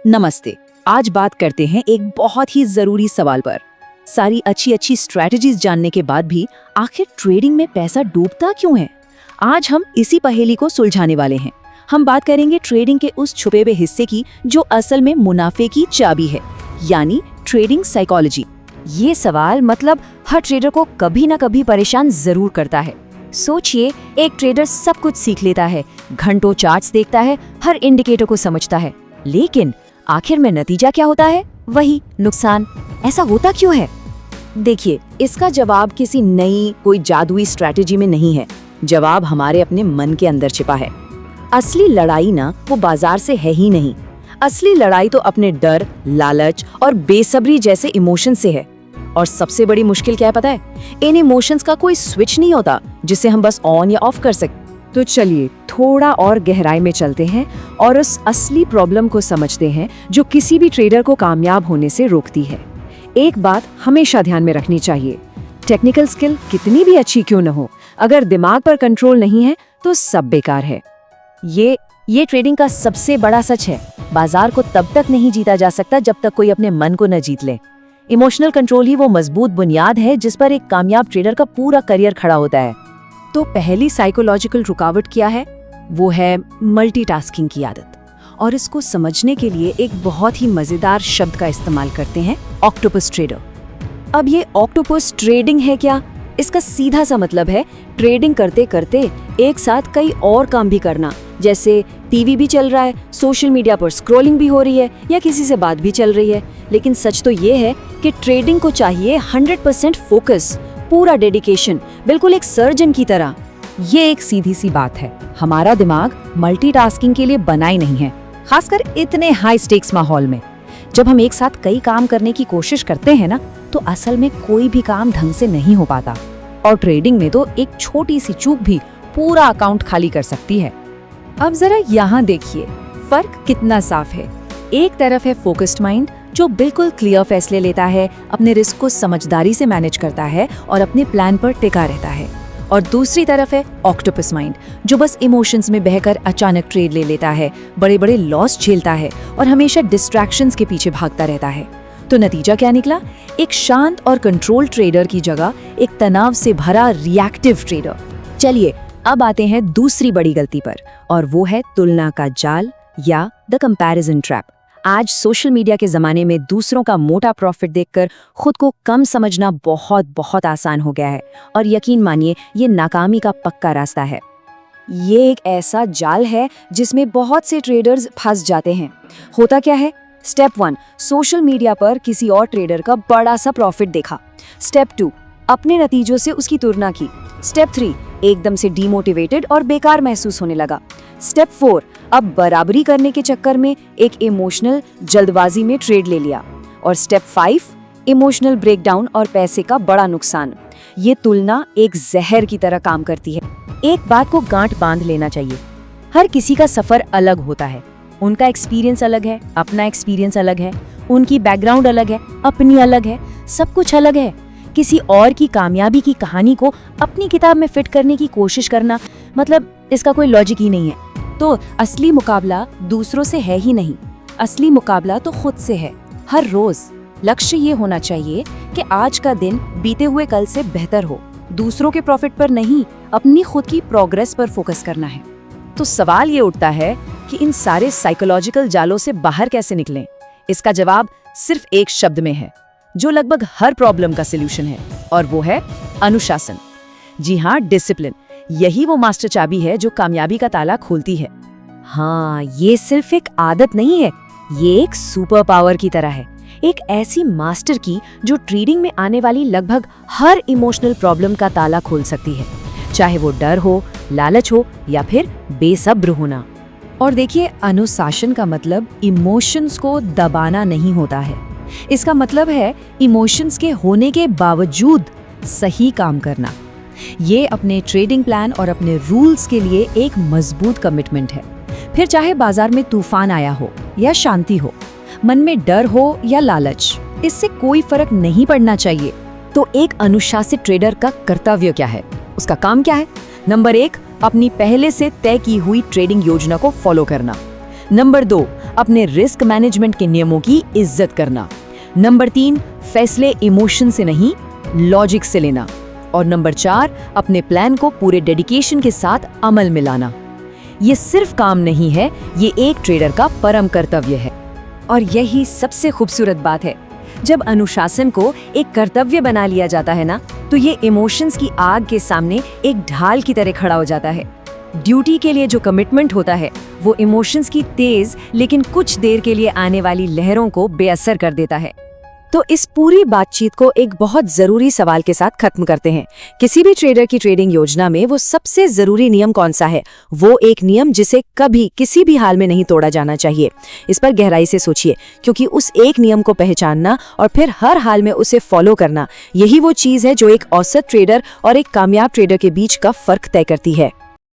नमस्ते। आज बात करते हैं एक बहुत ही जरूरी सवाल पर। सारी अच्छी स्ट्रैटेजीज जानने के बाद भी आखिर ट्रेडिंग में पैसा डूबता क्यों है? आज हम इसी पहेली को सुलझाने वाले हैं। हम बात करेंगे ट्रेडिंग के उस छुपे हुए हिस्से की जो असल में मुनाफे की चाबी है, यानी ट्रेडिंग साइकोलॉजी। ये सवाल मतलब हर ट्रेडर को कभी ना कभी परेशान जरूर करता है। सोचिए, एक ट्रेडर सब कुछ सीख लेता है, घंटों चार्ट्स देखता है, हर इंडिकेटर को समझता है, लेकिन आखिर में नतीजा क्या होता है? वही नुकसान। ऐसा होता क्यों है? देखिए, इसका जवाब किसी नई कोई जादुई स्ट्रैटेजी में नहीं है। जवाब हमारे अपने मन के अंदर छिपा है। असली लड़ाई ना वो बाजार से है ही नहीं। असली लड़ाई तो अपने डर, लालच और बेसब्री जैसे इमोशन से है। और सबसे बड़ी मुश्किल क्या है पता है? इन इमोशंस का कोई स्विच नहीं होता जिसे हम बस ऑन या ऑफ कर सकते। तो चलिए थोड़ा और गहराई में चलते हैं और उस असली प्रॉब्लम को समझते हैं जो किसी भी ट्रेडर को कामयाब होने से रोकती है। एक बात हमेशा ध्यान में रखनी चाहिए, टेक्निकल स्किल कितनी भी अच्छी क्यों न हो, अगर दिमाग पर कंट्रोल नहीं है तो सब बेकार है। ये ट्रेडिंग का सबसे बड़ा सच है। बाजार को तब तक नहीं जीता जा सकता जब तक कोई अपने मन को न जीत ले। इमोशनल कंट्रोल ही वो मजबूत बुनियाद है जिस पर एक कामयाब ट्रेडर का पूरा करियर खड़ा होता है। तो पहली साइकोलॉजिकल रुकावट क्या है? वो है मल्टीटास्किंग की आदत। और इसको समझने के लिए एक बहुत ही मजेदार शब्द का इस्तेमाल करते हैं, ऑक्टोपस ट्रेडर। अब ये ऑक्टोपस ट्रेडिंग है क्या? इसका सीधा सा मतलब है ट्रेडिंग करते करते एक साथ कई और काम भी करना, जैसे टीवी भी चल रहा है, सोशल मीडिया पर स्क्रॉलिंग भी हो रही है या किसी से बात भी चल रही है। लेकिन सच तो ये है कि ट्रेडिंग को चाहिए 100% फोकस, पूरा डेडिकेशन, बिल्कुल एक सर्जन की तरह। ये एक सीधी सी बात है, हमारा दिमाग मल्टीटास्किंग के लिए बना ही नहीं है, खासकर इतने हाई स्टेक्स माहौल में। जब हम एक साथ कई काम करने की कोशिश करते हैं ना, तो असल में कोई भी काम ढंग से नहीं हो पाता। और ट्रेडिंग में तो एक छोटी सी चूक भी पूरा अकाउंट खाली कर सकती है। अब जरा यहाँ देखिए, फर्क कितना साफ है। एक तरफ है फोकस्ड माइंड जो बिल्कुल क्लियर फैसले लेता है, अपने रिस्क को समझदारी से मैनेज करता है और अपने प्लान पर टिका रहता है। और दूसरी तरफ है ऑक्टोपस माइंड जो बस इमोशंस में बहकर अचानक ट्रेड ले लेता है, बड़े बड़े लॉस झेलता है और हमेशा डिस्ट्रैक्शंस के पीछे भागता रहता है। तो नतीजा क्या निकला? एक शांत और कंट्रोल ट्रेडर की जगह एक तनाव से भरा रिएक्टिव ट्रेडर। चलिए अब आते हैं दूसरी बड़ी गलती पर, और वो है तुलना का जाल या द कंपैरिजन ट्रैप। आज सोशल मीडिया के जमाने में दूसरों का मोटा प्रॉफिट देखकर खुद को कम समझना बहुत बहुत आसान हो गया है, और यकीन मानिए ये नाकामी का पक्का रास्ता है। ये एक ऐसा जाल है जिसमें बहुत से ट्रेडर्स फंस जाते हैं। होता क्या है? स्टेप 1, सोशल मीडिया पर किसी और ट्रेडर का बड़ा सा प्रॉफिट देखा। स्टेप 2, अपने नतीजों से उसकी तुलना की। स्टेप 3, एकदम से डीमोटिवेटेड और बेकार महसूस होने लगा। स्टेप 4, अब बराबरी करने के चक्कर में एक इमोशनल जल्दबाजी में ट्रेड ले लिया। और स्टेप 5, इमोशनल ब्रेकडाउन और पैसे का बड़ा नुकसान। ये तुलना एक जहर की तरह काम करती है। एक बात को गांठ बांध लेना चाहिए, हर किसी का सफर अलग होता है। उनका एक्सपीरियंस अलग है, अपना एक्सपीरियंस अलग है, उनकी बैकग्राउंड अलग है, अपनी अलग है, सब कुछ अलग है। किसी और की कामयाबी की कहानी को अपनी किताब में फिट करने की कोशिश करना, मतलब इसका कोई लॉजिक ही नहीं है। तो असली मुकाबला दूसरों से है ही नहीं, असली मुकाबला तो खुद से है। हर रोज लक्ष्य ये होना चाहिए कि आज का दिन बीते हुए कल से बेहतर हो। दूसरों के प्रॉफिट पर नहीं, अपनी खुद की प्रोग्रेस पर फोकस करना है। तो सवाल ये उठता है कि इन सारे साइकोलॉजिकल जालों से बाहर कैसे निकलें? इसका जवाब सिर्फ एक शब्द में है, जो लगभग हर प्रॉब्लम का सलूशन है, और वो है अनुशासन। जी हाँ, डिसिप्लिन। यही वो मास्टर चाबी है जो कामयाबी का ताला खोलती है। हाँ, ये सिर्फ एक आदत नहीं है, ये एक सुपर पावर की तरह है, एक ऐसी मास्टर की जो ट्रेडिंग में आने वाली लगभग हर इमोशनल प्रॉब्लम का ताला खोल सकती है, चाहे वो डर हो, लालच हो या फिर बेसब्र होना। और देखिए, अनुशासन का मतलब इमोशंस को दबाना नहीं होता है। इसका मतलब है इमोशंस के होने के बावजूद सही काम करना। ये अपने ट्रेडिंग प्लान और अपने रूल्स के लिए एक मजबूत कमिटमेंट है। फिर चाहे बाजार में तूफान आया हो या शांति हो, मन में डर हो या लालच, इससे कोई फर्क नहीं पड़ना चाहिए। तो एक अनुशासित ट्रेडर का कर्तव्य क्या है? उसका काम क्या है? नंबर 1, अपनी पहले से तय की हुई ट्रेडिंग योजना को फॉलो करना। नंबर 2, अपने रिस्क मैनेजमेंट के नियमों की इज्जत करना। नंबर 3, फैसले इमोशन से नहीं, लॉजिक से लेना। और नंबर 4, अपने प्लान को पूरे डेडिकेशन के साथ अमल में लाना। ये सिर्फ काम नहीं है, ये एक ट्रेडर का परम कर्तव्य है। और यही सबसे खूबसूरत बात है, जब अनुशासन को एक कर्तव्य बना लिया जाता है ना, तो ये इमोशंस की आग के सामने एक ढाल की तरह खड़ा हो जाता है। ड्यूटी के लिए जो कमिटमेंट होता है, वो इमोशंस की तेज लेकिन कुछ देर के लिए आने वाली लहरों को बेअसर कर देता है। तो इस पूरी बातचीत को एक बहुत जरूरी सवाल के साथ खत्म करते हैं। किसी भी ट्रेडर की ट्रेडिंग योजना में वो सबसे जरूरी नियम कौन सा है? वो एक नियम जिसे कभी किसी भी हाल में नहीं तोड़ा जाना चाहिए। इस पर गहराई से सोचिए, क्योंकि उस एक नियम को पहचानना और फिर हर हाल में उसे फॉलो करना, यही वो चीज है जो एक औसत ट्रेडर और एक कामयाब ट्रेडर के बीच का फर्क तय करती है।